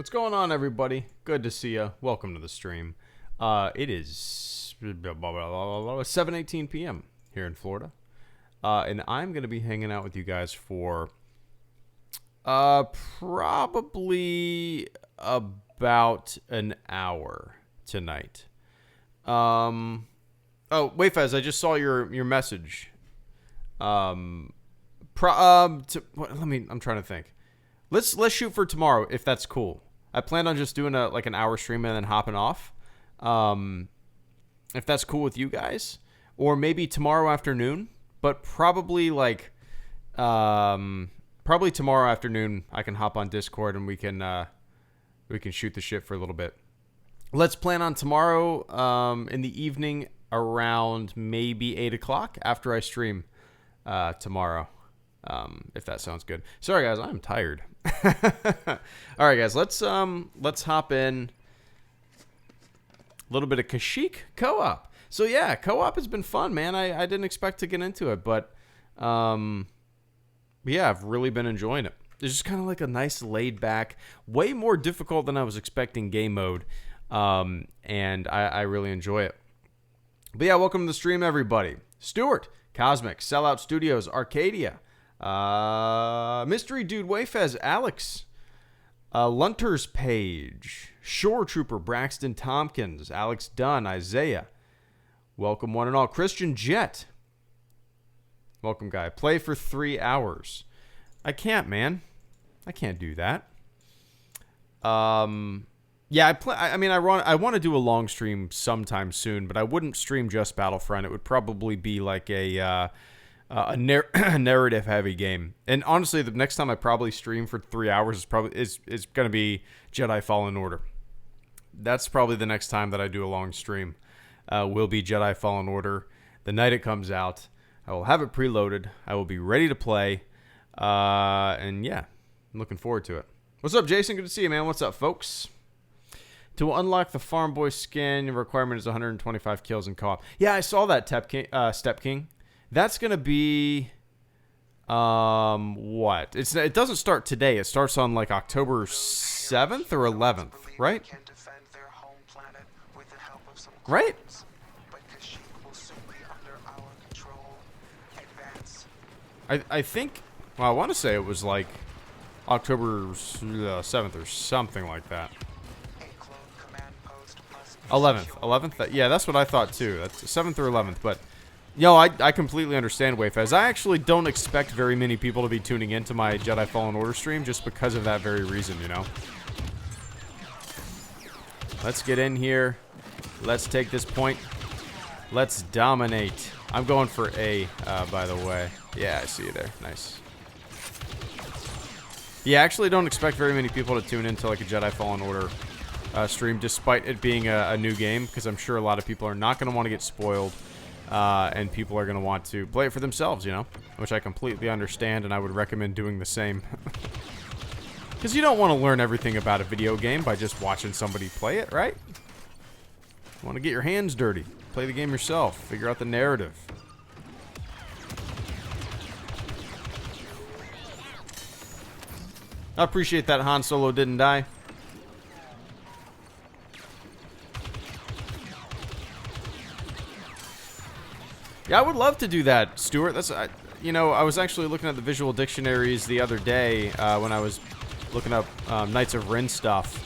What's going on, everybody? Good to see you. Welcome to the stream. It is 7:18 p.m. here in Florida, and I'm going to be hanging out with you guys for probably about an hour tonight. Oh, wait, Fez, I just saw your message. I'm trying to think. Let's shoot for tomorrow if that's cool. I planned on just doing an hour stream and then hopping off. If that's cool with you guys, or maybe tomorrow afternoon, but probably tomorrow afternoon I can hop on Discord and we can shoot the shit for a little bit. Let's plan on tomorrow in the evening around maybe 8 o'clock after I stream tomorrow. If that sounds good. Sorry guys, I'm tired. All right guys, let's hop in. A little bit of Kashyyyk co-op. So yeah, co-op has been fun, man. I didn't expect to get into it, but yeah, I've really been enjoying it. It's just kind of like a nice laid back, way more difficult than I was expecting game mode. And I really enjoy it. But yeah, welcome to the stream, everybody. Stuart, Cosmic, Sellout Studios, Arcadia, Mystery Dude, Wayfez, Alex, Lunter's Page, Shore Trooper, Braxton Tompkins, Alex Dunn, Isaiah. Welcome one and all. Christian Jet. Welcome, guy. Play for 3 hours. I can't, man. I can't do that. Yeah, I want to do a long stream sometime soon, but I wouldn't stream just Battlefront. It would probably be like a narrative heavy game. And honestly, the next time I probably stream for 3 hours is going to be Jedi Fallen Order. That's probably the next time that I do a long stream. Will be Jedi Fallen Order. The night it comes out, I will have it preloaded. I will be ready to play. And yeah, I'm looking forward to it. What's up, Jason? Good to see you, man. What's up, folks? To unlock the Farm Boy skin, your requirement is 125 kills in co-op. Yeah, I saw that, Step King. That's going to be, what? It doesn't start today. It starts on, like, October 7th or 11th, right? Right? I think, well, I want to say it was, like, October 7th or something like that. 11th. Yeah, that's what I thought, too. That's 7th or 11th, but... Yo, I completely understand, Wayfez. I actually don't expect very many people to be tuning into my Jedi Fallen Order stream just because of that very reason, you know? Let's get in here. Let's take this point. Let's dominate. I'm going for A, by the way. Yeah, I see you there. Nice. Yeah, I actually don't expect very many people to tune into like a Jedi Fallen Order stream, despite it being a new game, because I'm sure a lot of people are not going to want to get spoiled. And people are going to want to play it for themselves, you know, which I completely understand, and I would recommend doing the same. Because you don't want to learn everything about a video game by just watching somebody play it, right? You want to get your hands dirty. Play the game yourself. Figure out the narrative. I appreciate that Han Solo didn't die. Yeah, I would love to do that, Stuart. That's, you know, I was actually looking at the visual dictionaries the other day when I was looking up Knights of Ren stuff.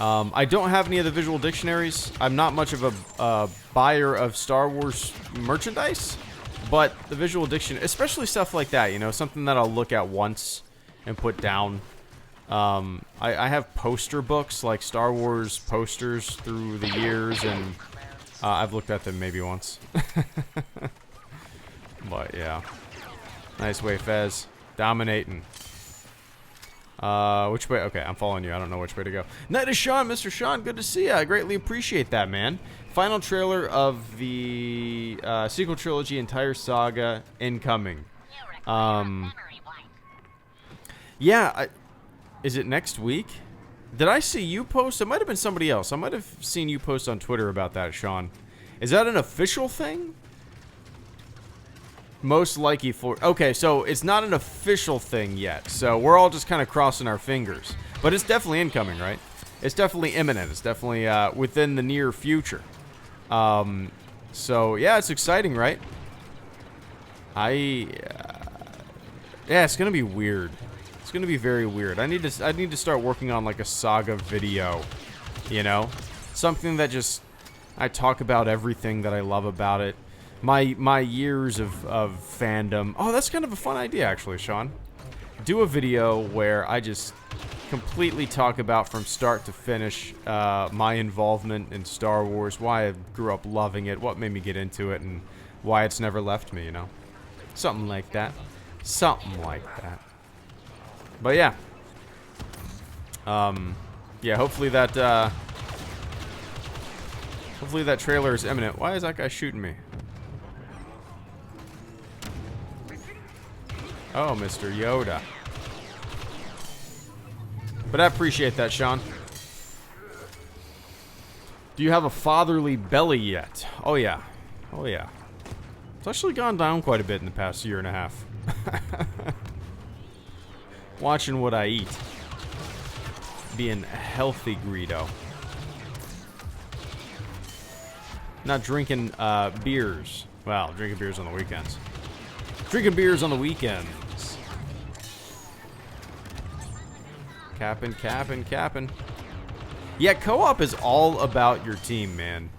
I don't have any of the visual dictionaries. I'm not much of a buyer of Star Wars merchandise, but the visual dictionary, especially stuff like that, you know, something that I'll look at once and put down. I have poster books, like Star Wars posters through the years, and I've looked at them maybe once. But yeah. Nice way, Fez. Dominating. Which way? Okay, I'm following you. I don't know which way to go. Night of Sean, Mr. Sean, good to see you. I greatly appreciate that, man. Final trailer of the sequel trilogy, entire saga, incoming. Yeah, is it next week? Did I see you post? It might have been somebody else. I might have seen you post on Twitter about that, Sean. Is that an official thing? Most likely for... Okay, so it's not an official thing yet. So we're all just kind of crossing our fingers. But it's definitely incoming, right? it's definitely imminent. It's definitely within the near future. So yeah, it's exciting, right? Yeah, it's gonna be weird. It's gonna be very weird. I need to start working on like a saga video, you know, something that just I talk about everything that I love about it. My years of fandom. Oh, that's kind of a fun idea, actually, Sean. Do a video where I just completely talk about from start to finish my involvement in Star Wars, why I grew up loving it, what made me get into it, and why it's never left me, you know? Something like that. Something like that. But yeah. Yeah, hopefully that trailer is imminent. Why is that guy shooting me? Oh, Mr. Yoda. But I appreciate that, Sean. Do you have a fatherly belly yet? Oh, yeah. Oh, yeah. It's actually gone down quite a bit in the past year and a half. Watching what I eat. Being a healthy Greedo. Not drinking beers. Well, drinking beers on the weekends. Drinking beers on the weekends. Capping, capping, capping. Yeah, co-op is all about your team, man.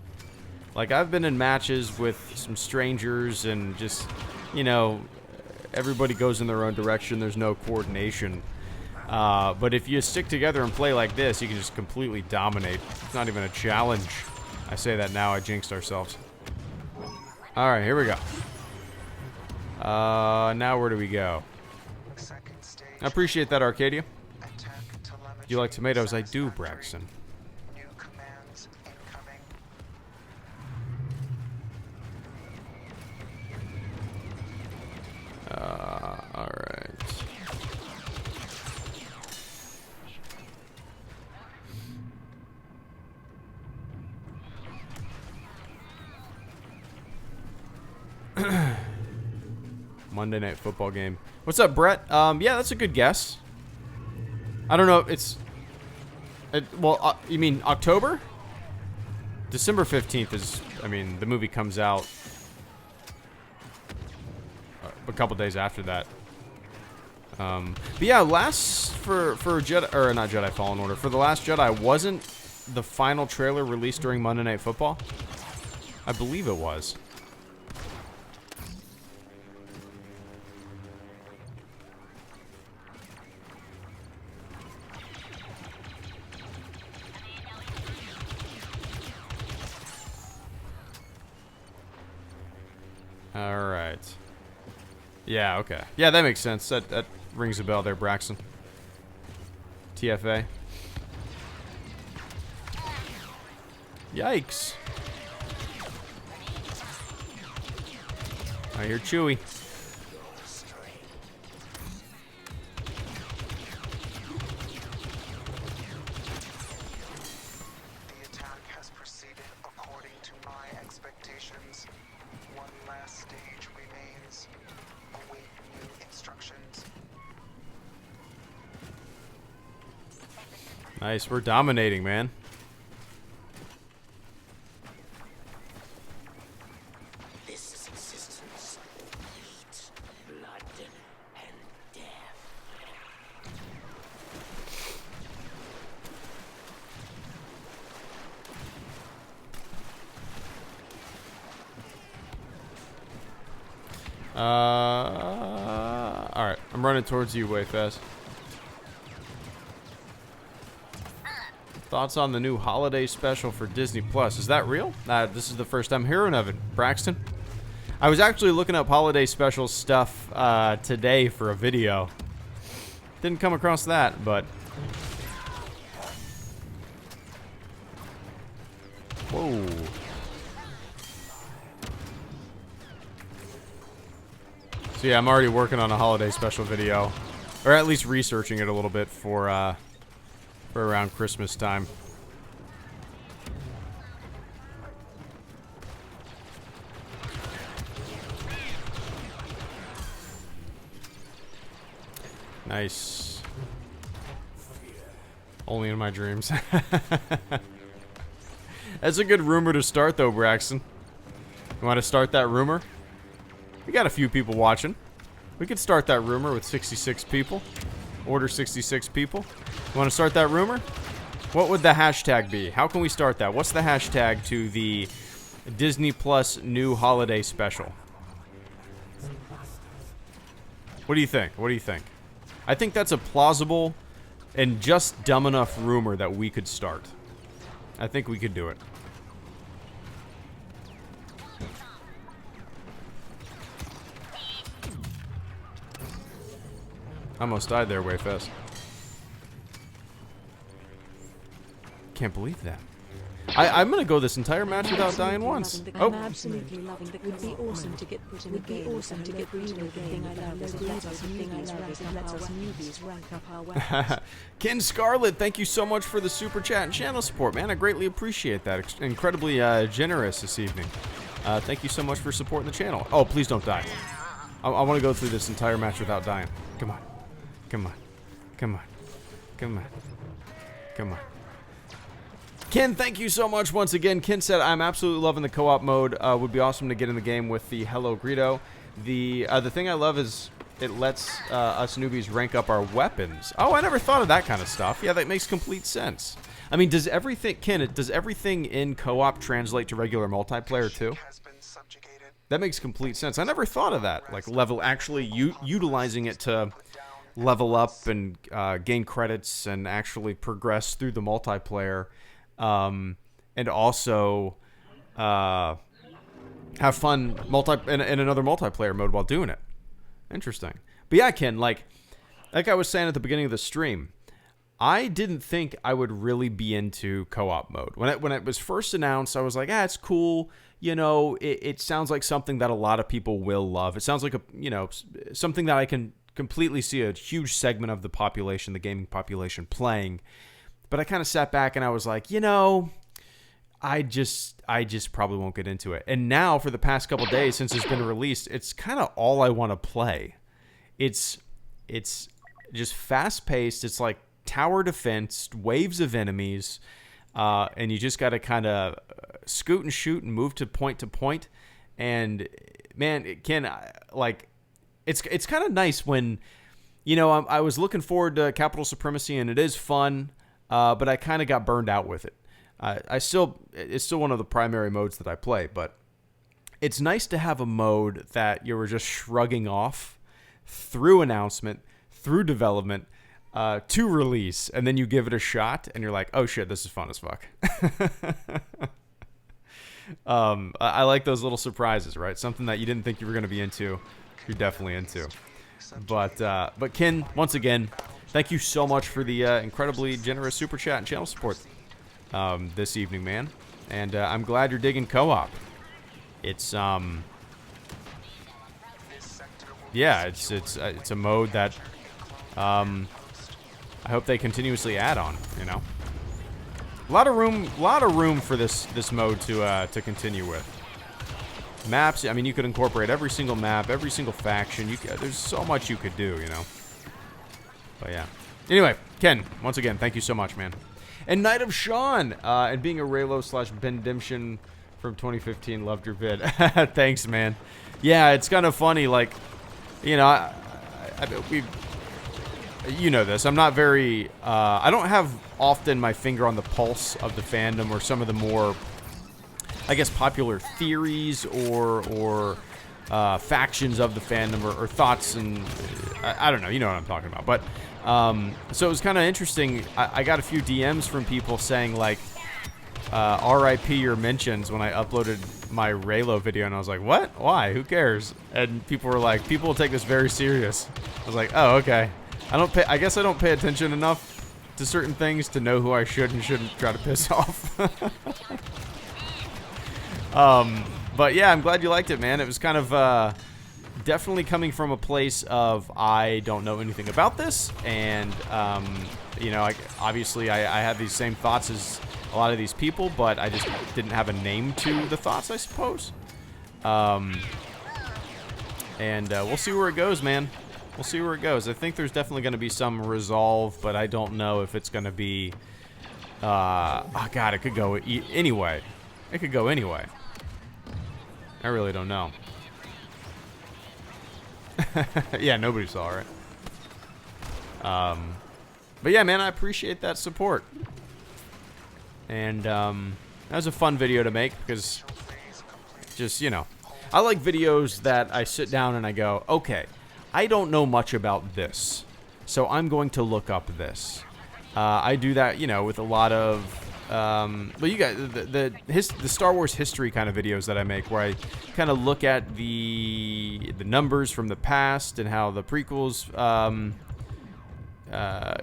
Like, I've been in matches with some strangers and just, you know, everybody goes in their own direction. There's no coordination. But if you stick together and play like this, you can just completely dominate. It's not even a challenge. I say that now, I jinxed ourselves. Alright, here we go. Now where do we go? I appreciate that, Arcadia. You like tomatoes? I do, Braxton. Alright. Monday Night Football game. What's up, Brett? Yeah, that's a good guess. I don't know. Well, you mean October? December 15th is, I mean, the movie comes out a couple days after that. But yeah, for Jedi, or not Jedi Fallen Order, for The Last Jedi, wasn't the final trailer released during Monday Night Football? I believe it was. Alright. Yeah, okay. Yeah, that makes sense. That rings a bell there, Braxton. TFA. Yikes. I hear Chewie. Nice, we're dominating, man. This is existence, heat, blood, and death. All right, I'm running towards you way fast. Thoughts on the new holiday special for Disney Plus? Is that real? This is the first I'm hearing of it, Braxton. I was actually looking up holiday special stuff today for a video. Didn't come across that, but... Whoa. So yeah, I'm already working on a holiday special video. Or at least researching it a little bit for around Christmas time. Nice. Only in my dreams. That's a good rumor to start, though, Braxton. You want to start that rumor? We got a few people watching. We could start that rumor with 66 people. Order 66 people. You want to start that rumor? What would the hashtag be? How can we start that? What's the hashtag to the Disney Plus new holiday special? What do you think? What do you think? I think that's a plausible and just dumb enough rumor that we could start. I think we could do it. I almost died there way fast. Can't believe that. I'm gonna go this entire match without dying once. I'm absolutely loving that. Would be awesome to get put in a game. Awesome to get put in a game. I love it. Lets us newbies rank up our weapons. Ken Scarlett, thank you so much for the super chat and channel support, man. I greatly appreciate that. Incredibly generous this evening. Thank you so much for supporting the channel. Oh, please don't die. I want to go through this entire match without dying. Come on. Come on. Come on. Come on. Come on. Ken, thank you so much once again. Ken said, I'm absolutely loving the co-op mode. Would be awesome to get in the game with the Hello Greedo. The thing I love is it lets us newbies rank up our weapons. Oh, I never thought of that kind of stuff. Yeah, that makes complete sense. I mean, does everything, Ken, does everything in co-op translate to regular multiplayer too? That makes complete sense. I never thought of that. Like actually utilizing it to level up and gain credits and actually progress through the multiplayer. And also have fun in another multiplayer mode while doing it. Interesting. But yeah, Ken, like I was saying at the beginning of the stream, I didn't think I would really be into co-op mode. When it was first announced, I was like, it's cool. You know, it sounds like something that a lot of people will love. It sounds like something that I can completely see a huge segment of the population, the gaming population, playing. But I kind of sat back and I was like, I just probably won't get into it. And now for the past couple days since it's been released, it's kind of all I want to play. It's just fast paced. It's like tower defense, waves of enemies, and you just got to kind of scoot and shoot and move to point. And man, Ken, like it's kind of nice when I was looking forward to Capital Supremacy, and it is fun. But I kind of got burned out with it. It's still one of the primary modes that I play, but it's nice to have a mode that you were just shrugging off through announcement, through development, to release, and then you give it a shot, and you're like, oh shit, this is fun as fuck. I like those little surprises, right? Something that you didn't think you were going to be into, you're definitely into. But Ken, once again, thank you so much for the incredibly generous super chat and channel support this evening, man. And I'm glad you're digging co-op. It's it's a mode that I hope they continuously add on. A lot of room for this mode to continue with. Maps, I mean, you could incorporate every single map, every single faction. There's so much you could do, But yeah. Anyway, Ken, once again, thank you so much, man. And Knight of Sean, and being a Raylo/Bendimtion from 2015, loved your vid. Thanks, man. Yeah, it's kind of funny, like, you know this. I'm not very, I don't have often my finger on the pulse of the fandom or some of the more, I guess, popular theories or factions of the fandom or thoughts, and I don't know, you know what I'm talking about. But so it was kind of interesting. I got a few DMs from people saying like RIP your mentions when I uploaded my Raylo video, and I was like, what? Why? Who cares? And people were like, people will take this very serious. I was like, oh, okay. I guess I don't pay attention enough to certain things to know who I should and shouldn't try to piss off. But yeah, I'm glad you liked it, man. It was kind of definitely coming from a place of I don't know anything about this, and obviously I have these same thoughts as a lot of these people, but I just didn't have a name to the thoughts, I suppose. And we'll see where it goes, man. We'll see where it goes. I think there's definitely going to be some resolve, but I don't know if it's going to be... oh, God, it could go anyway. It could go anyway. I really don't know. Yeah, nobody saw it. But yeah, man, I appreciate that support. And that was a fun video to make because just, you know, I like videos that I sit down and I go, okay, I don't know much about this, so I'm going to look up this. I do that, you know, with a lot of, well, you guys, the Star Wars history kind of videos that I make, where I kind of look at the numbers from the past and how the prequels,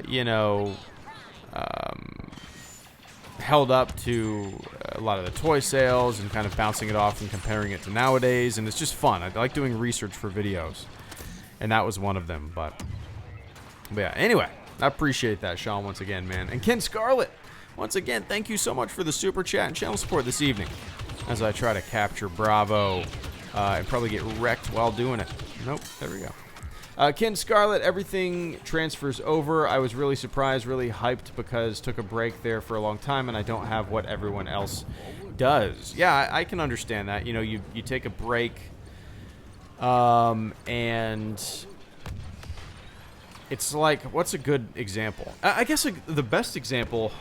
you know, held up to a lot of the toy sales and kind of bouncing it off and comparing it to nowadays, and it's just fun. I like doing research for videos, and that was one of them. But yeah, anyway, I appreciate that, Sean, once again, man. And Ken Scarlett, once again, thank you so much for the super chat and channel support this evening as I try to capture Bravo and probably get wrecked while doing it. Nope, there we go. Ken Scarlett, everything transfers over. I was really surprised, really hyped because took a break there for a long time and I don't have what everyone else does. Yeah, I can understand that. You know, you take a break and it's like, what's a good example? I guess the best example,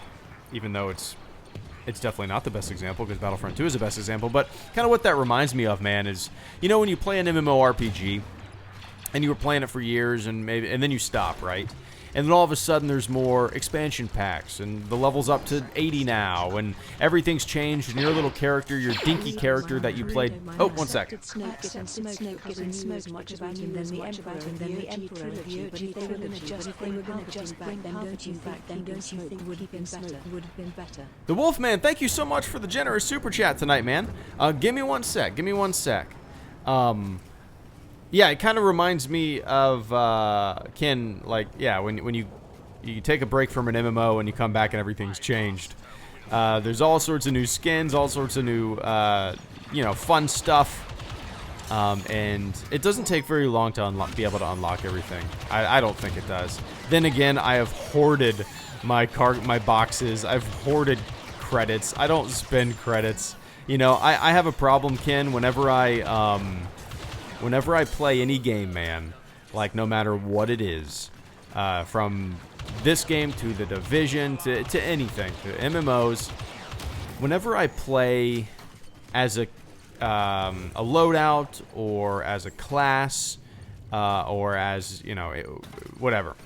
even though it's definitely not the best example because Battlefront 2 is the best example, but kind of what that reminds me of, man, is, you know, when you play an MMORPG and you were playing it for years and then you stop, right? And then all of a sudden there's more expansion packs and the level's up to 80 now and everything's changed and your little character, your dinky character that you played... Oh, one sec. The Wolfman, thank you so much for the generous super chat tonight, man. Give me one sec. Give me one sec. Yeah, it kind of reminds me of, Ken, like, yeah, when you take a break from an MMO and you come back and everything's changed. There's all sorts of new skins, all sorts of new, you know, fun stuff. And it doesn't take very long to be able to unlock everything. I don't think it does. Then again, I have hoarded my boxes. I've hoarded credits. I don't spend credits. You know, I have a problem, Ken, whenever I play any game, man, like no matter what it is, from this game to The Division to anything, to MMOs, whenever I play as a loadout or as a class or as, you know, whatever,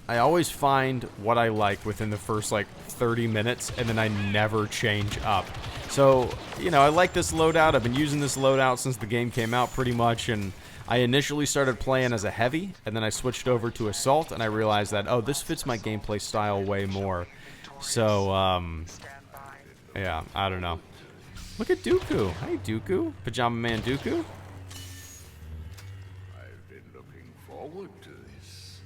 I always find what I like within the first, like, 30 minutes, and then I never change up. So, you know, I like this loadout. I've been using this loadout since the game came out pretty much, and I initially started playing as a heavy, and then I switched over to assault, and I realized that, oh, this fits my gameplay style way more. So, yeah, I don't know. Look at Dooku. Hey, Dooku. Pajama Man Dooku. I've been looking forward to this.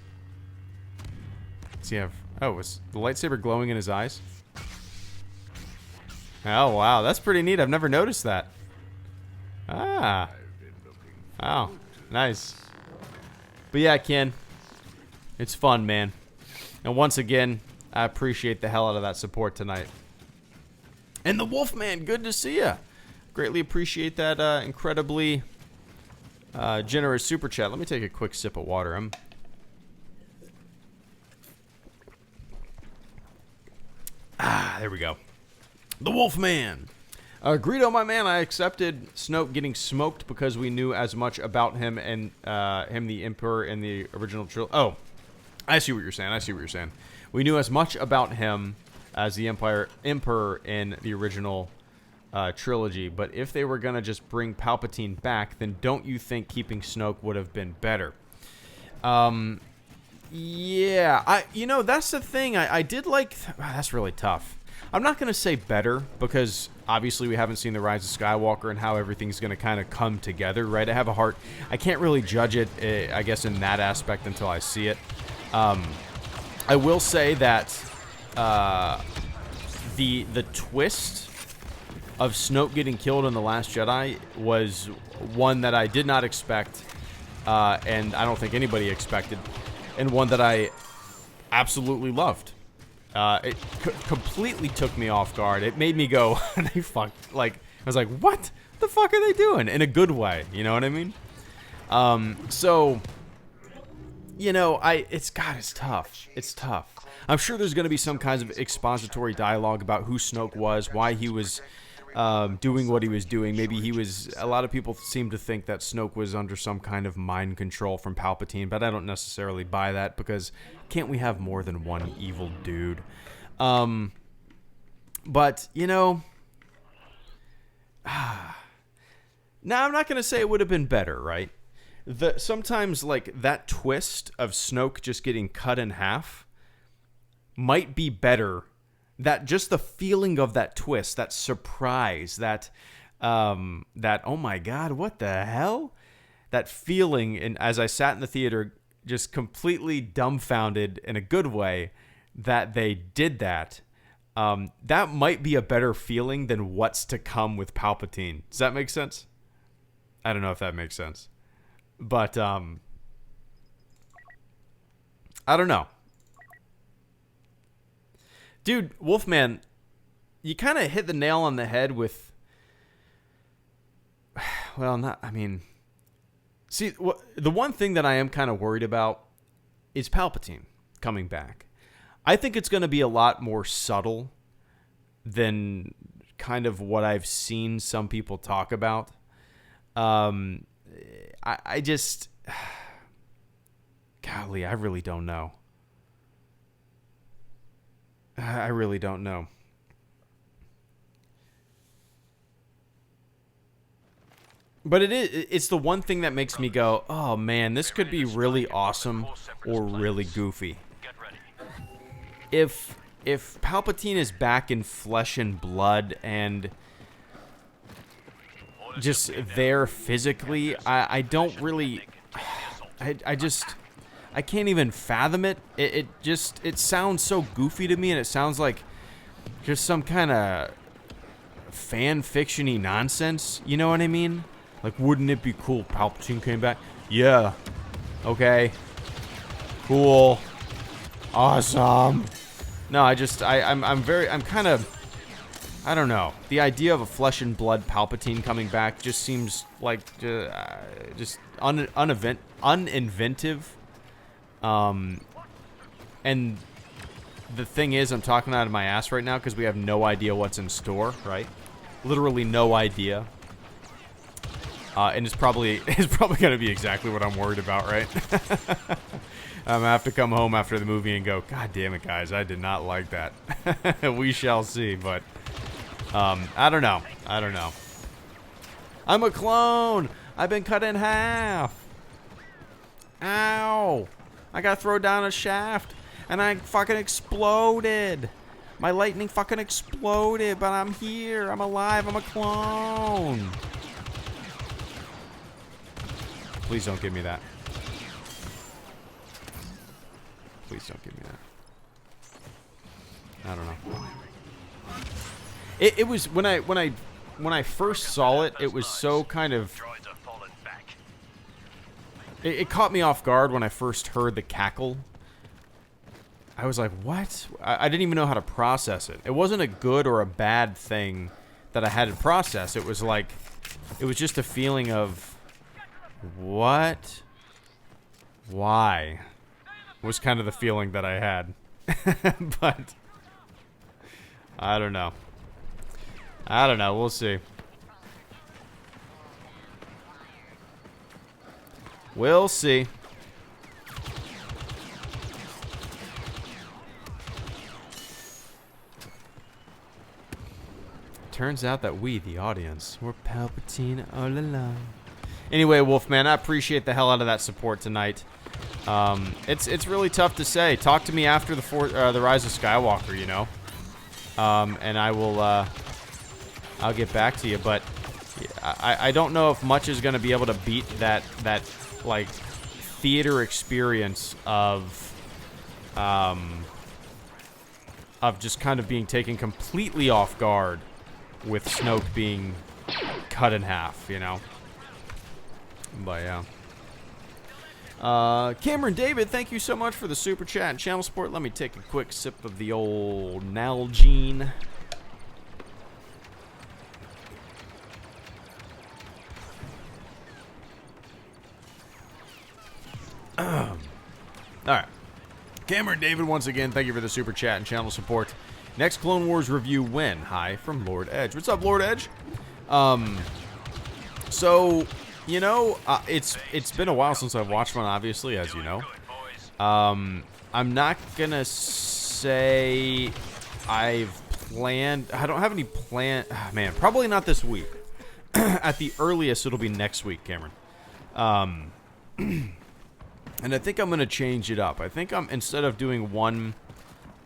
Does he have... Oh, is the lightsaber glowing in his eyes? Oh, wow. That's pretty neat. I've never noticed that. Ah. Oh, nice. But yeah, Ken, it's fun, man. And once again, I appreciate the hell out of that support tonight. And the Wolfman, good to see ya. Greatly appreciate that incredibly generous super chat. Let me take a quick sip of water. There we go. The Wolfman. Greedo, my man, I accepted Snoke getting smoked because we knew as much about him and him, the Emperor, in the original trilogy. Oh, I see what you're saying. I see what you're saying. We knew as much about him as the Emperor in the original trilogy, but if they were going to just bring Palpatine back, then don't you think keeping Snoke would have been better? Yeah, you know, that's the thing. I did like... that's really tough. I'm not going to say better, because obviously we haven't seen The Rise of Skywalker and how everything's going to kind of come together, right? I can't really judge it, I guess, in that aspect until I see it. I will say that the twist of Snoke getting killed in The Last Jedi was one that I did not expect. and I don't think anybody expected, and one that I absolutely loved. It completely took me off guard. It made me go, they fucked, like, I was like, what the fuck are they doing? In a good way, you know what I mean? So, you know, it's tough. It's tough. I'm sure there's going to be some kinds of expository dialogue about who Snoke was, why he was doing what he was doing. Maybe a lot of people seem to think that Snoke was under some kind of mind control from Palpatine, but I don't necessarily buy that, because can't we have more than one evil dude? But, you know, now I'm not going to say it would have been better, right? Sometimes, like, that twist of Snoke just getting cut in half might be better. That just the feeling of that twist, that surprise, that oh my god, what the hell? That feeling, and as I sat in the theater, just completely dumbfounded in a good way that they did that. That might be a better feeling than what's to come with Palpatine. Does that make sense? I don't know if that makes sense, but I don't know. Dude, Wolfman, you kind of hit the nail on the head with, well, see, the one thing that I am kind of worried about is Palpatine coming back. I think it's going to be a lot more subtle than kind of what I've seen some people talk about. I just, golly, I really don't know. I really don't know. But it's the one thing that makes me go, oh man, this could be really awesome or really goofy. If Palpatine is back in flesh and blood and just there physically, I don't really, I can't even fathom it. It sounds so goofy to me, and it sounds like just some kind of fan fiction-y nonsense. You know what I mean? Like, wouldn't it be cool if Palpatine came back? Yeah. Okay. Cool. Awesome. No, I don't know. The idea of a flesh and blood Palpatine coming back just seems like just uninventive. And the thing is, I'm talking out of my ass right now because we have no idea what's in store, right? Literally no idea. And it's probably going to be exactly what I'm worried about, right? I'm going to have to come home after the movie and go, God damn it, guys, I did not like that. We shall see, but I don't know. I'm a clone. I've been cut in half. Ow. I got to throw down a shaft, and I fucking exploded. My lightning fucking exploded, but I'm here. I'm alive. I'm a clone. Please don't give me that. Please don't give me that. I don't know. It was when I first saw it, it was so kind of. It caught me off guard when I first heard the cackle. I was like, what? I didn't even know how to process it. It wasn't a good or a bad thing that I had to process. It was like, it was just a feeling of, what? Why? Was kind of the feeling that I had. But, I don't know. We'll see. We'll see. Turns out that we, the audience, were Palpatine all along. Anyway, Wolfman, I appreciate the hell out of that support tonight. It's really tough to say. Talk to me after the Rise of Skywalker, you know. And I will I'll get back to you, but I don't know if much is going to be able to beat that like theater experience of just kind of being taken completely off guard with Snoke being cut in half, you know. But yeah. Cameron David, thank you so much for the super chat and channel support. Let me take a quick sip of the old Nalgene. All right. Cameron David, once again, thank you for the super chat and channel support. Next Clone Wars review when? Hi from Lord Edge. What's up, Lord Edge? So, you know, it's been a while since I've watched one, obviously, as you know. I'm not gonna say I've planned. I don't have any plan. Man, probably not this week. At the earliest, it'll be next week, Cameron. And I think I'm gonna change it up. I think instead of doing one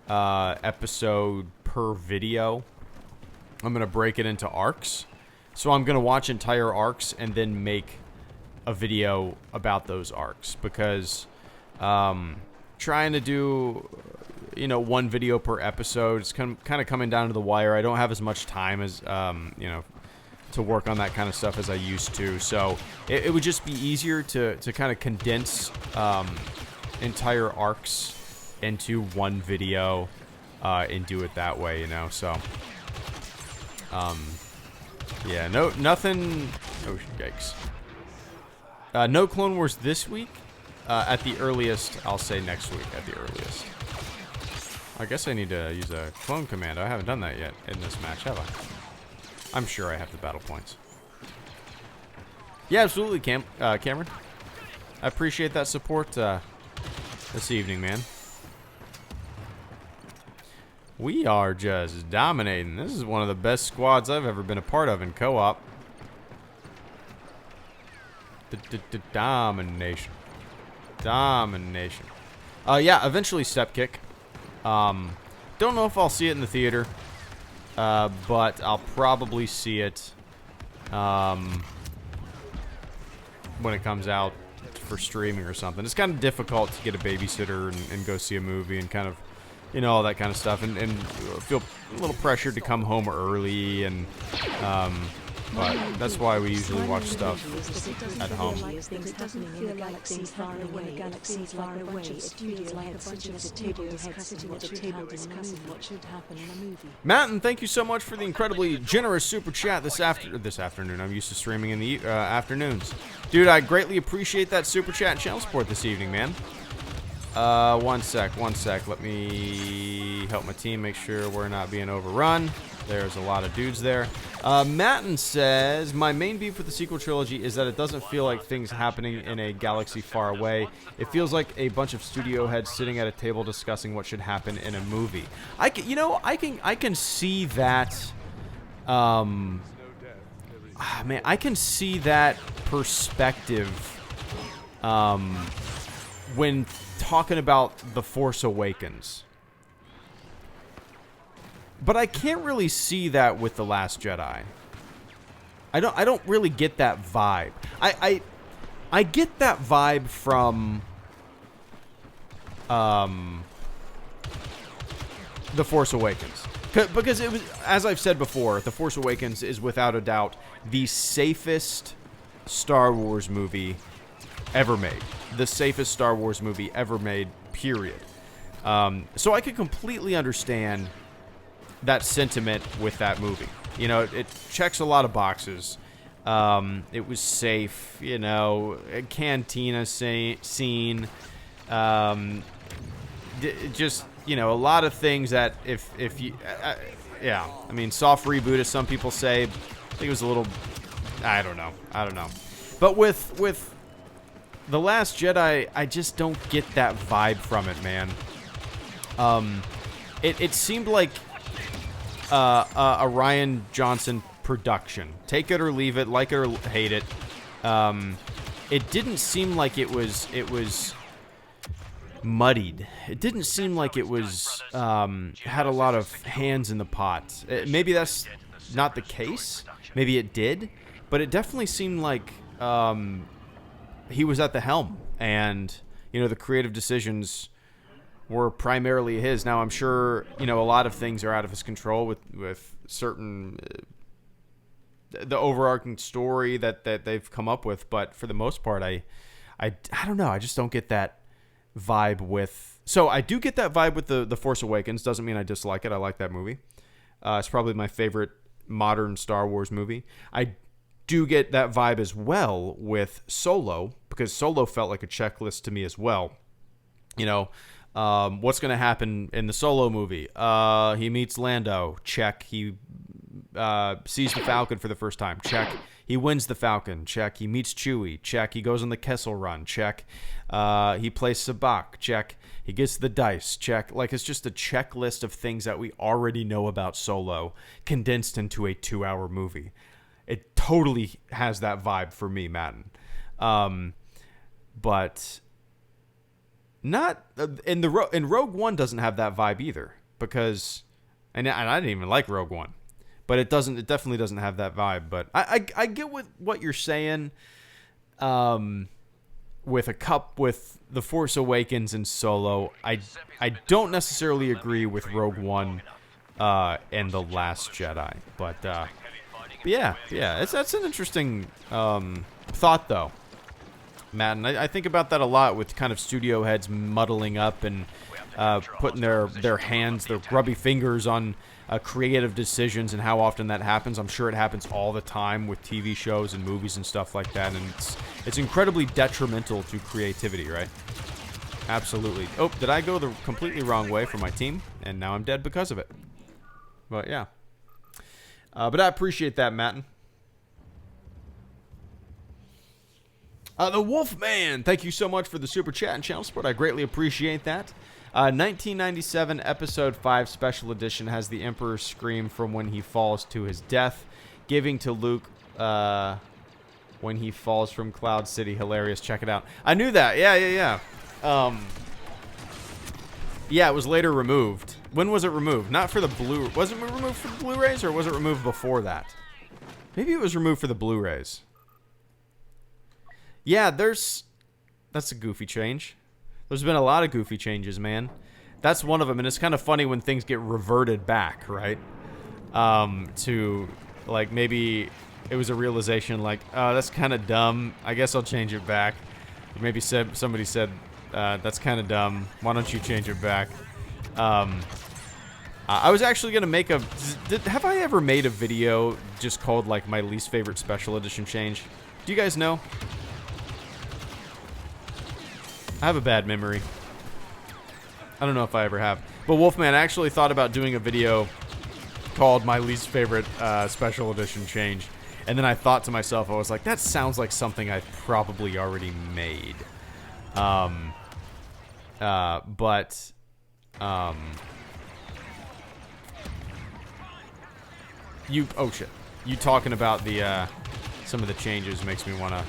episode per video, I'm gonna break it into arcs. So I'm gonna watch entire arcs and then make a video about those arcs, because trying to do, you know, one video per episode, it's kind of coming down to the wire. I don't have as much time as you know, to work on that kind of stuff as I used to. So it would just be easier to kind of condense entire arcs into one video and do it that way, you know. So yeah, nothing. Oh, yikes. No Clone Wars this week. At the earliest, I'll say next week at the earliest. I guess I need to use a clone commando. I haven't done that yet in this match, have I? I'm sure I have the battle points. Yeah, absolutely, Cameron. I appreciate that support this evening, man. We are just dominating. This is one of the best squads I've ever been a part of in co-op. Domination. Domination. Yeah, eventually step kick. Don't know if I'll see it in the theater, but I'll probably see it when it comes out for streaming or something. It's kind of difficult to get a babysitter and go see a movie and kind of, you know, all that kind of stuff, and feel a little pressured to come home early, and but that's why we usually watch stuff at home. Things happening in a galaxy far away. Galaxies far away. Studios like a bunch of studio heads sitting at a table discussing what should happen in a movie. Matten, thank you so much for the incredibly generous super chat this afternoon. I'm used to streaming in the afternoons. Dude, I greatly appreciate that super chat and channel support this evening, man. One sec. Let me help my team make sure we're not being overrun. There's a lot of dudes there. Matten says, my main beef with the sequel trilogy is that it doesn't feel like things happening in a galaxy far away. It feels like a bunch of studio heads sitting at a table discussing what should happen in a movie. I can see that. Man, I can see that perspective. When talking about The Force Awakens. But I can't really see that with The Last Jedi. I don't really get that vibe. I get that vibe from The Force Awakens. Because it was, as I've said before, The Force Awakens is without a doubt the safest Star Wars movie ever made. The safest Star Wars movie ever made, period. So I could completely understand that sentiment with that movie. You know, it checks a lot of boxes. It was safe, you know, a cantina scene. Just, you know, a lot of things that if you... yeah, I mean, soft reboot, as some people say. I think it was a little... I don't know. But with The Last Jedi, I just don't get that vibe from it, man. It seemed like a Rian Johnson production. Take it or leave it, like it or hate it. It didn't seem like it was muddied. It didn't seem like it was had a lot of hands in the pot. Maybe that's not the case. Maybe it did, but it definitely seemed like he was at the helm, and you know, the creative decisions were primarily his. Now, I'm sure, you know, a lot of things are out of his control with certain the overarching story that they've come up with, but for the most part, I I don't know. I just don't get that vibe with. So I do get that vibe with the Force Awakens. Doesn't mean I dislike it. I like that movie. It's probably my favorite modern Star Wars movie. I do get that vibe as well with Solo, because Solo felt like a checklist to me as well. You know, what's going to happen in the Solo movie? He meets Lando. Check. He sees the Falcon for the first time. Check. He wins the Falcon. Check. He meets Chewie. Check. He goes on the Kessel Run. Check. He plays Sabacc. Check. He gets the dice. Check. Like, it's just a checklist of things that we already know about Solo condensed into a 2-hour movie. It totally has that vibe for me, Madden. But not in Rogue One doesn't have that vibe either, because and I didn't even like Rogue One, but it definitely doesn't have that vibe. But I get what you're saying. With The Force Awakens and Solo, I don't necessarily agree with Rogue One and The Last Jedi, but yeah, that's an interesting thought though, Matt. And I think about that a lot with kind of studio heads muddling up and putting their hands, their grubby fingers on creative decisions, and how often that happens. I'm sure it happens all the time with TV shows and movies and stuff like that, and it's incredibly detrimental to creativity, right? Absolutely. Oh, did I go the completely wrong way for my team? And now I'm dead because of it. But yeah. But I appreciate that, Matten. The Wolfman, thank you so much for the super chat and channel support. I greatly appreciate that. 1997 Episode 5 Special Edition has the Emperor's Scream from when he falls to his death, giving to Luke when he falls from Cloud City. Hilarious. Check it out. I knew that. Yeah. Yeah, it was later removed. When was it removed? Not for the Blu... Was it removed for the Blu-rays, or was it removed before that? Maybe it was removed for the Blu-rays. Yeah, that's a goofy change. There's been a lot of goofy changes, man. That's one of them, and it's kind of funny when things get reverted back, right? To, like, maybe it was a realization, like, oh, that's kind of dumb. I guess I'll change it back. Or maybe somebody said, that's kind of dumb. Why don't you change it back? I was actually going to make a... have I ever made a video just called, like, my least favorite special edition change? Do you guys know? I have a bad memory. I don't know if I ever have. But Wolfman, I actually thought about doing a video called my least favorite special edition change. And then I thought to myself, I was like, that sounds like something I've probably already made. Oh shit. You talking about the, some of the changes makes me want to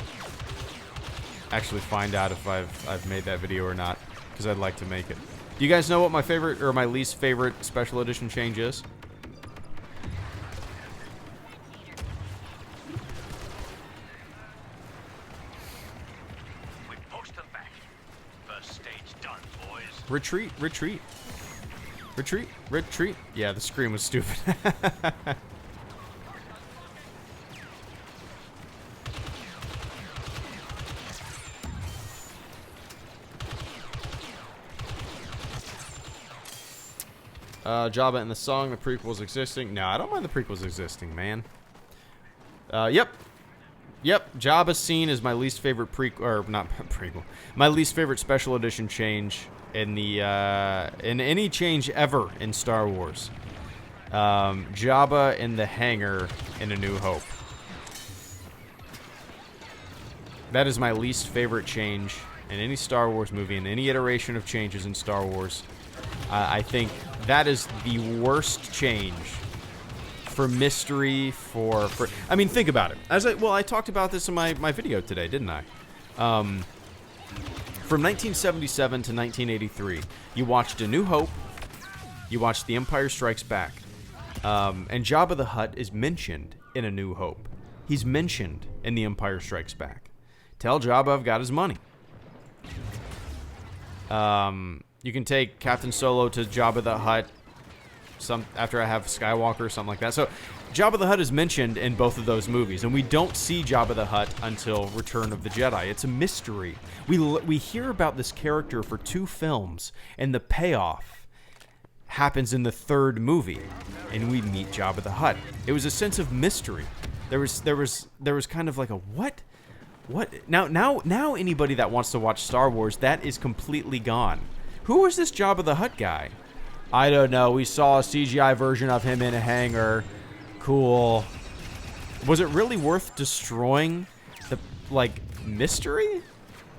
actually find out if I've made that video or not, because I'd like to make it. Do you guys know what my favorite or my least favorite special edition change is? We post them back. First stage done, boys. Retreat. Yeah, the scream was stupid. Jabba in the song, the prequels existing. No, I don't mind the prequels existing, man. Yep. Jabba's scene is my least favorite my least favorite special edition change in the in any change ever in Star Wars. Jabba in the hangar in A New Hope. That is my least favorite change in any Star Wars movie, in any iteration of changes in Star Wars. I think that is the worst change for mystery, I mean, think about it. I talked about this in my video today, didn't I? From 1977 to 1983, you watched A New Hope, you watched The Empire Strikes Back, and Jabba the Hutt is mentioned in A New Hope. He's mentioned in The Empire Strikes Back. Tell Jabba I've got his money. You can take Captain Solo to Jabba the Hutt after I have Skywalker or something like that. So Jabba the Hutt is mentioned in both of those movies, and we don't see Jabba the Hutt until Return of the Jedi. It's a mystery. We hear about this character for 2 films, and the payoff happens in the 3rd movie, and we meet Jabba the Hutt. It was a sense of mystery. There was kind of like a what? Now anybody that wants to watch Star Wars, that is completely gone. Who was this Jabba the Hutt guy? I don't know. We saw a CGI version of him in a hangar. Cool. Was it really worth destroying the, like, mystery?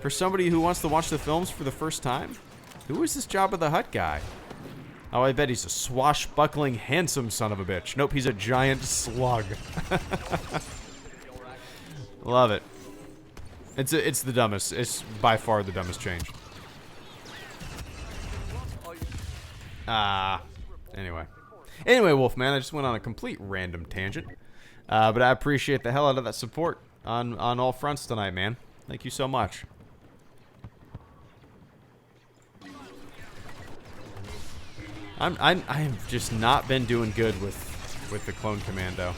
For somebody who wants to watch the films for the first time? Who is this Jabba the Hutt guy? Oh, I bet he's a swashbuckling, handsome son of a bitch. Nope, he's a giant slug. Love it. It's the dumbest. It's by far the dumbest change. Anyway, Wolfman, I just went on a complete random tangent. But I appreciate the hell out of that support on all fronts tonight, man. Thank you so much. I've just not been doing good with the Clone Commando.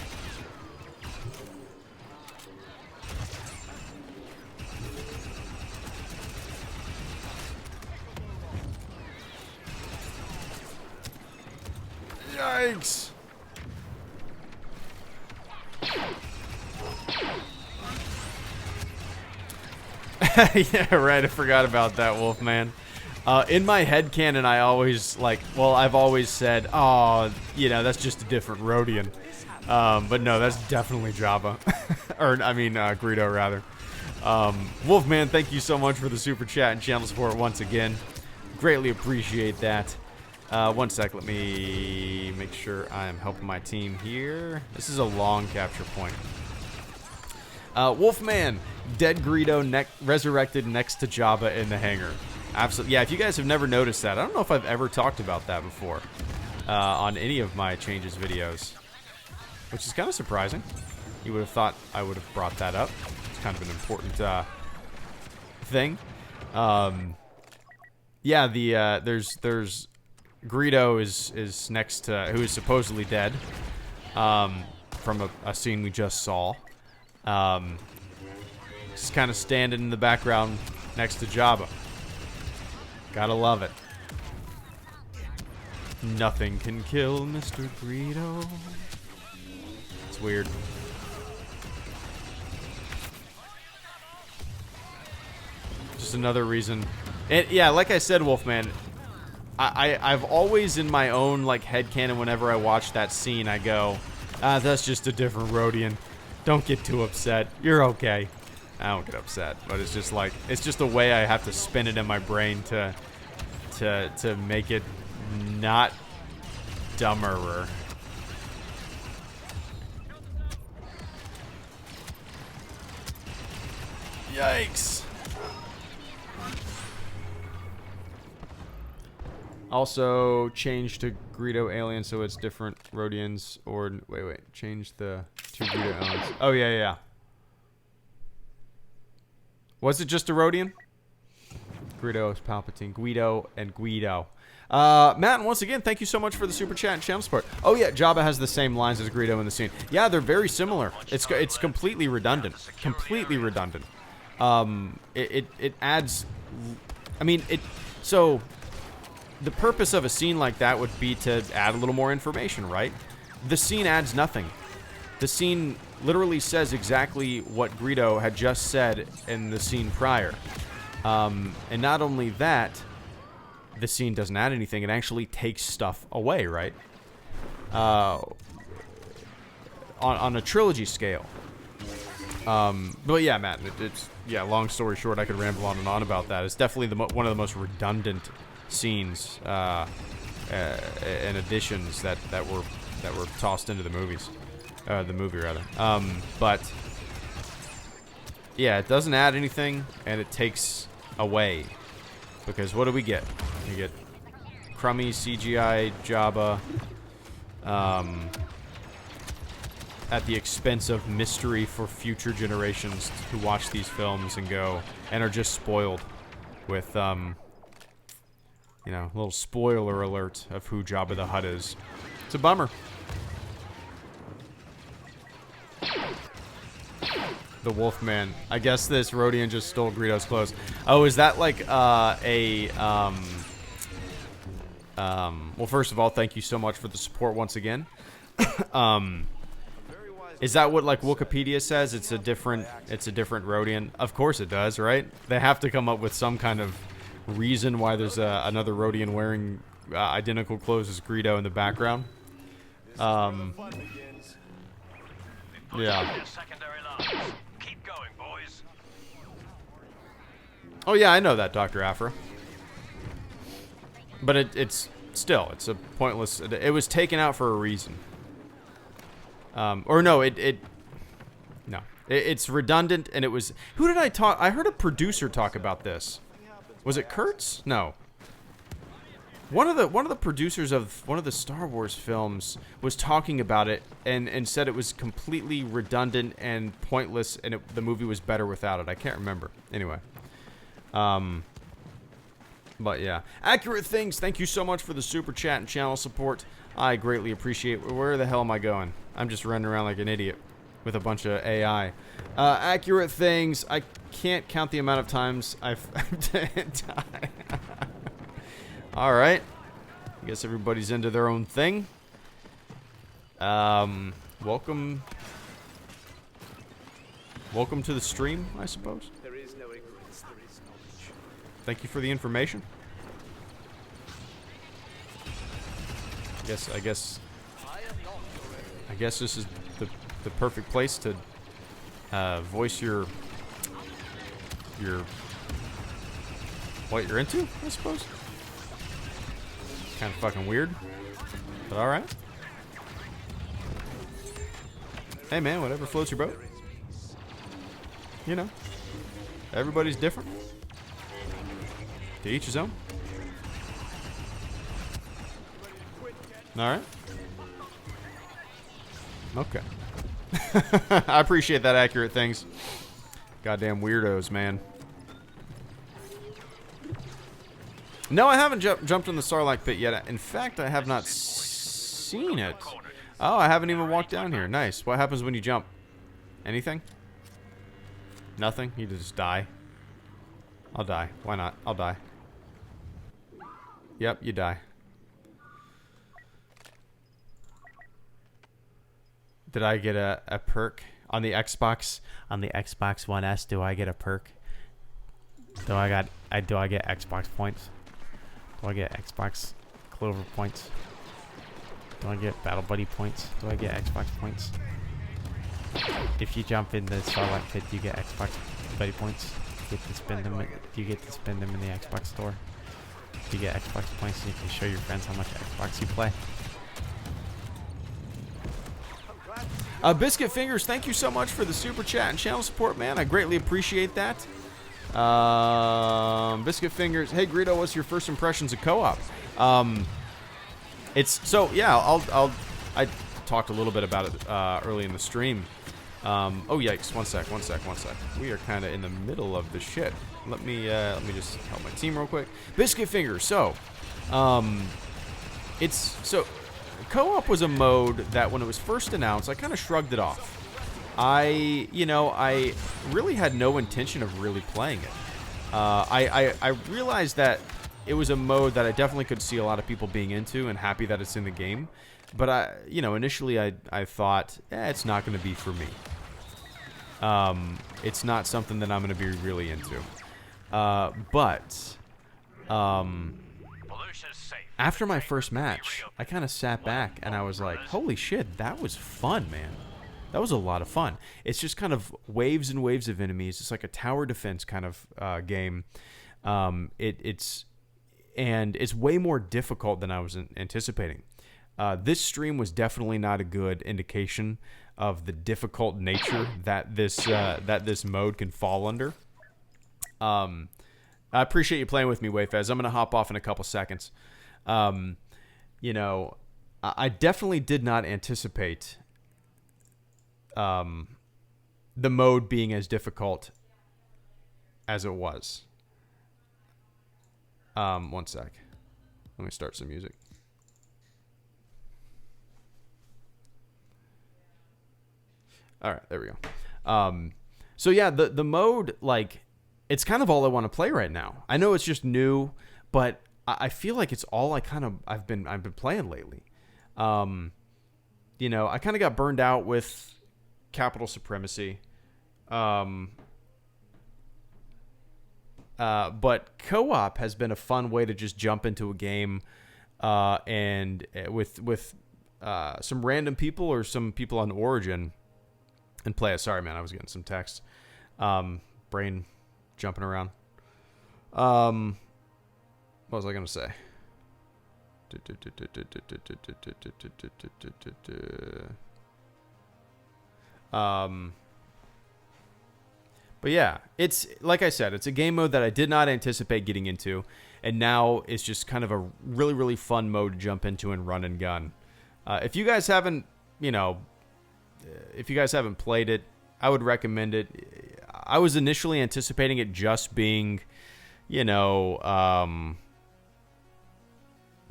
Yikes! Yeah, right. I forgot about that, Wolfman. In my headcanon, I always, I've always said, oh, you know, that's just a different Radeon. But no, that's definitely Jabba. Greedo, rather. Wolfman, thank you so much for the super chat and channel support once again. Greatly appreciate that. One sec, let me make sure I am helping my team here. This is a long capture point. Wolfman, dead Greedo resurrected next to Jabba in the hangar. Absolutely. Yeah, if you guys have never noticed that, I don't know if I've ever talked about that before on any of my changes videos, which is kind of surprising. You would have thought I would have brought that up. It's kind of an important thing. Yeah, there's Greedo is next to, who is supposedly dead, from a scene we just saw. Just kind of standing in the background next to Jabba. Gotta love it. Nothing can kill Mr. Greedo. It's weird. Just another reason. And yeah, like I said, Wolfman, I've always in my own headcanon, whenever I watch that scene, I go, that's just a different Radeon. Don't get too upset. You're okay. I don't get upset, but it's just it's just a way I have to spin it in my brain to make it not dumberer. Yikes. Also, change to Greedo alien so it's different Radeons, or wait, change the two Greedo aliens. Oh yeah. Was it just a Radeon? Greedo is Palpatine, Guido, and Guido. Matt, once again, thank you so much for the super chat and channel support. Oh yeah, Jabba has the same lines as Greedo in the scene. Yeah, they're very similar. It's completely redundant. Completely redundant. It adds. So the purpose of a scene like that would be to add a little more information, right? The scene adds nothing. The scene literally says exactly what Greedo had just said in the scene prior. And not only that, the scene doesn't add anything. It actually takes stuff away, right? On a trilogy scale. But yeah, Matt, long story short, I could ramble on and on about that. It's definitely one of the most redundant scenes and additions that were tossed into the movies. The movie, rather. But yeah, it doesn't add anything, and it takes away. Because what do we get? We get crummy CGI Jabba at the expense of mystery for future generations who watch these films and are just spoiled with, a little spoiler alert of who Jabba the Hutt is. It's a bummer. The Wolfman. I guess this Radeon just stole Greedo's clothes. Oh, is that like well, first of all, thank you so much for the support once again. Is that what like Wikipedia says? It's a different Radeon. Of course it does, right? They have to come up with some kind of reason why there's another Radeon wearing identical clothes as Greedo in the background. Yeah. Keep going, boys. Oh yeah, I know that, Dr. Afra. But it's a pointless. It was taken out for a reason. Or no, it's redundant, and it was. Who did I talk? I heard a producer talk about this. Was it Kurtz? No. One of the producers of one of the Star Wars films was talking about it and said it was completely redundant and pointless, and the movie was better without it. I can't remember. Anyway. But yeah. Accurate Things, thank you so much for the super chat and channel support. I greatly appreciate it. Where the hell am I going? I'm just running around like an idiot with a bunch of AI. Accurate Things, I can't count the amount of times I've died. Alright. I guess everybody's into their own thing. Welcome to the stream, I suppose. There is no ignorance, there is knowledge. Thank you for the information. I guess this is the perfect place to voice your what you're into, I suppose. Kind of fucking weird, but all right. Hey man, whatever floats your boat. You know, everybody's different. To each his own. All right. Okay. I appreciate that, Accurate Things. Goddamn weirdos, man. No, I haven't jumped in the Sarlacc pit yet. In fact, I have not seen it. Oh, I haven't even walked down here. Nice. What happens when you jump? Anything? Nothing? You just die? I'll die. Why not? I'll die. Yep, you die. Did I get a perk on the Xbox? On the Xbox One S, do I get a perk? Do I get Xbox points? Do I get Xbox Clover points? Do I get Battle Buddy points? Do I get Xbox points? If you jump in the Starlight Pit, do you get Xbox Buddy points? Do you get to spend them in the Xbox store? Do you get Xbox points so you can show your friends how much Xbox you play? Biscuit Fingers, thank you so much for the super chat and channel support, man. I greatly appreciate that. Biscuit Fingers, hey Greedo, what's your first impressions of co-op? It's so yeah. I talked a little bit about it early in the stream. Oh yikes! One sec. We are kind of in the middle of the shit. Let me just help my team real quick. Biscuit Fingers. So, co-op was a mode that when it was first announced, I kind of shrugged it off. I really had no intention of really playing it. I realized that it was a mode that I definitely could see a lot of people being into and happy that it's in the game. But initially I thought, it's not going to be for me. It's not something that I'm going to be really into. But after my first match, I kind of sat back and I was like, holy shit, that was fun, man. That was a lot of fun. It's just kind of waves and waves of enemies. It's like a tower defense kind of game. It's way more difficult than I was anticipating. This stream was definitely not a good indication of the difficult nature that this mode can fall under. I appreciate you playing with me, Wayfez. I'm gonna hop off in a couple seconds. I definitely did not anticipate the mode being as difficult as it was. One sec. Let me start some music. All right, there we go. So yeah, the mode, like, it's kind of all I want to play right now. I know it's just new, but I feel like it's all I've been playing lately. You know, I kind of got burned out with Capital Supremacy. But co-op has been a fun way to just jump into a game, and with some random people or some people on Origin and play it. Sorry, man, I was getting some text. Brain jumping around. What was I gonna say? But yeah, it's like I said, it's a game mode that I did not anticipate getting into, and now it's just kind of a really, really fun mode to jump into and run and gun. If you guys haven't, played it, I would recommend it. I was initially anticipating it just being,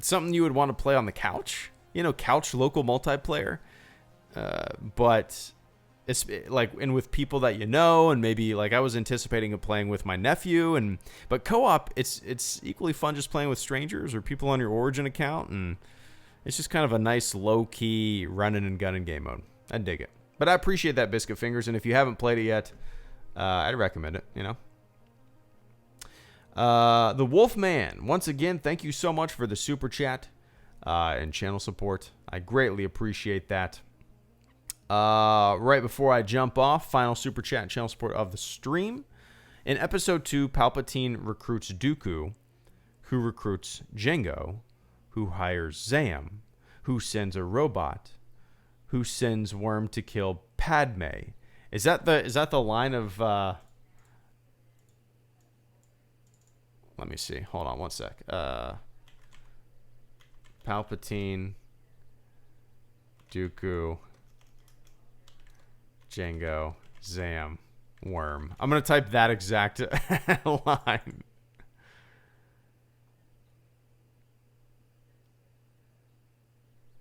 something you would want to play on the couch, couch local multiplayer. But it's like, and with people that and maybe like I was anticipating it playing with my nephew, but co-op, it's equally fun just playing with strangers or people on your Origin account, and it's just kind of a nice low-key running and gunning game mode. I dig it. But I appreciate that, Biscuit Fingers, and if you haven't played it yet, I'd recommend it, The Wolfman, once again, thank you so much for the super chat and channel support. I greatly appreciate that. Right before I jump off, final super chat and channel support of the stream. In episode 2, Palpatine recruits Dooku, who recruits Jango, who hires Zam, who sends a robot, who sends Worm to kill Padme. Is that the line of let me see. Hold on one sec. Palpatine, Dooku, Jango, Zam, Worm. I'm going to type that exact line.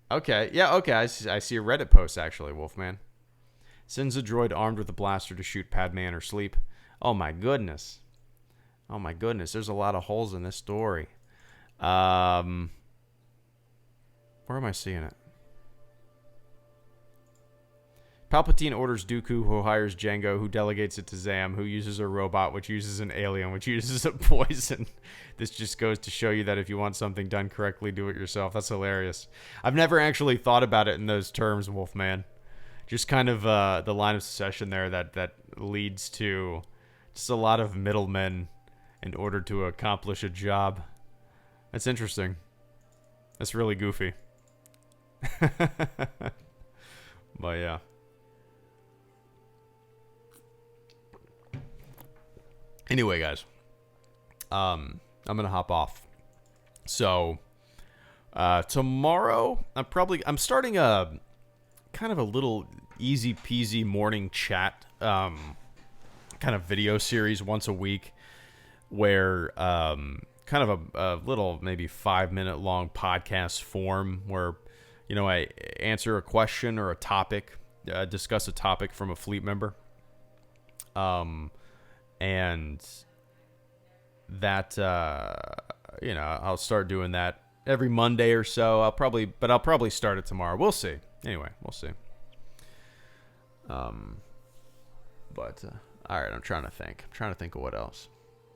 Okay. Yeah, okay. I see a Reddit post, actually, Wolfman. Sends a droid armed with a blaster to shoot Padme in her sleep. Oh, my goodness. Oh, my goodness. There's a lot of holes in this story. Where am I seeing it? Palpatine orders Dooku, who hires Jango, who delegates it to Zam, who uses a robot, which uses an alien, which uses a poison. This just goes to show you that if you want something done correctly, do it yourself. That's hilarious. I've never actually thought about it in those terms, Wolfman. Just kind of the line of succession there that leads to just a lot of middlemen in order to accomplish a job. That's interesting. That's really goofy. But yeah. Anyway, guys, I'm gonna hop off. So tomorrow, I'm starting a kind of a little easy peasy morning chat kind of video series once a week, where kind of a little maybe 5-minute long podcast form where I answer a question or a topic, discuss a topic from a fleet member. And that, I'll start doing that every Monday or so. I'll probably start it tomorrow. We'll see. Anyway, we'll see. All right, I'm trying to think of what else.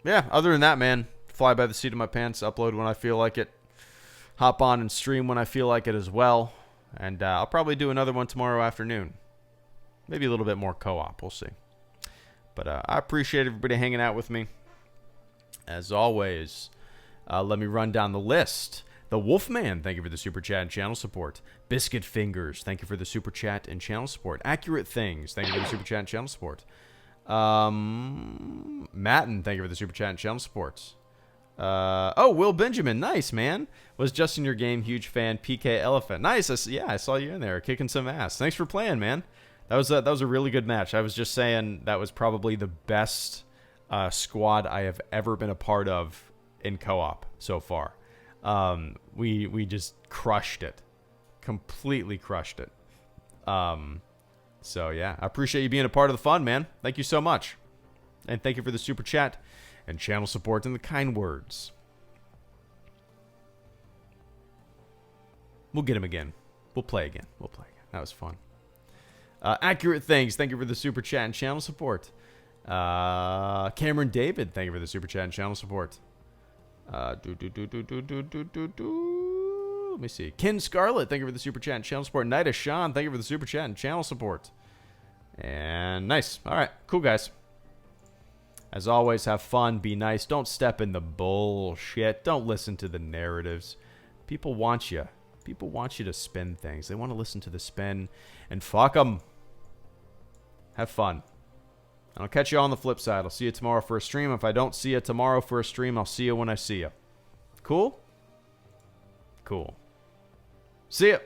Yeah, other than that, man, fly by the seat of my pants, upload when I feel like it, hop on and stream when I feel like it as well. And I'll probably do another one tomorrow afternoon. Maybe a little bit more co-op. We'll see. But I appreciate everybody hanging out with me. As always, let me run down the list. The Wolfman, thank you for the super chat and channel support. Biscuit Fingers, thank you for the super chat and channel support. Accurate Things, thank you for the super chat and channel support. Matten, thank you for the super chat and channel support. Will Benjamin, nice, man. Was just in your game, huge fan. PK Elephant, nice. I saw you in there kicking some ass. Thanks for playing, man. That was a really good match. I was just saying that was probably the best squad I have ever been a part of in co-op so far. We just crushed it, completely crushed it. So, yeah, I appreciate you being a part of the fun, man. Thank you so much. And thank you for the super chat and channel support and the kind words. We'll get him again. We'll play again. We'll play again. That was fun. Accurate Things, thank you for the super chat and channel support. Cameron David, thank you for the super chat and channel support. Let me see. Ken Scarlett, thank you for the super chat and channel support. Nida Sean, thank you for the super chat and channel support. And nice. All right, cool guys. As always, have fun, be nice. Don't step in the bullshit. Don't listen to the narratives. People want you. People want you to spin things. They want to listen to the spin. And fuck them. Have fun. I'll catch you on the flip side. I'll see you tomorrow for a stream. If I don't see you tomorrow for a stream, I'll see you when I see you. Cool? Cool. See ya.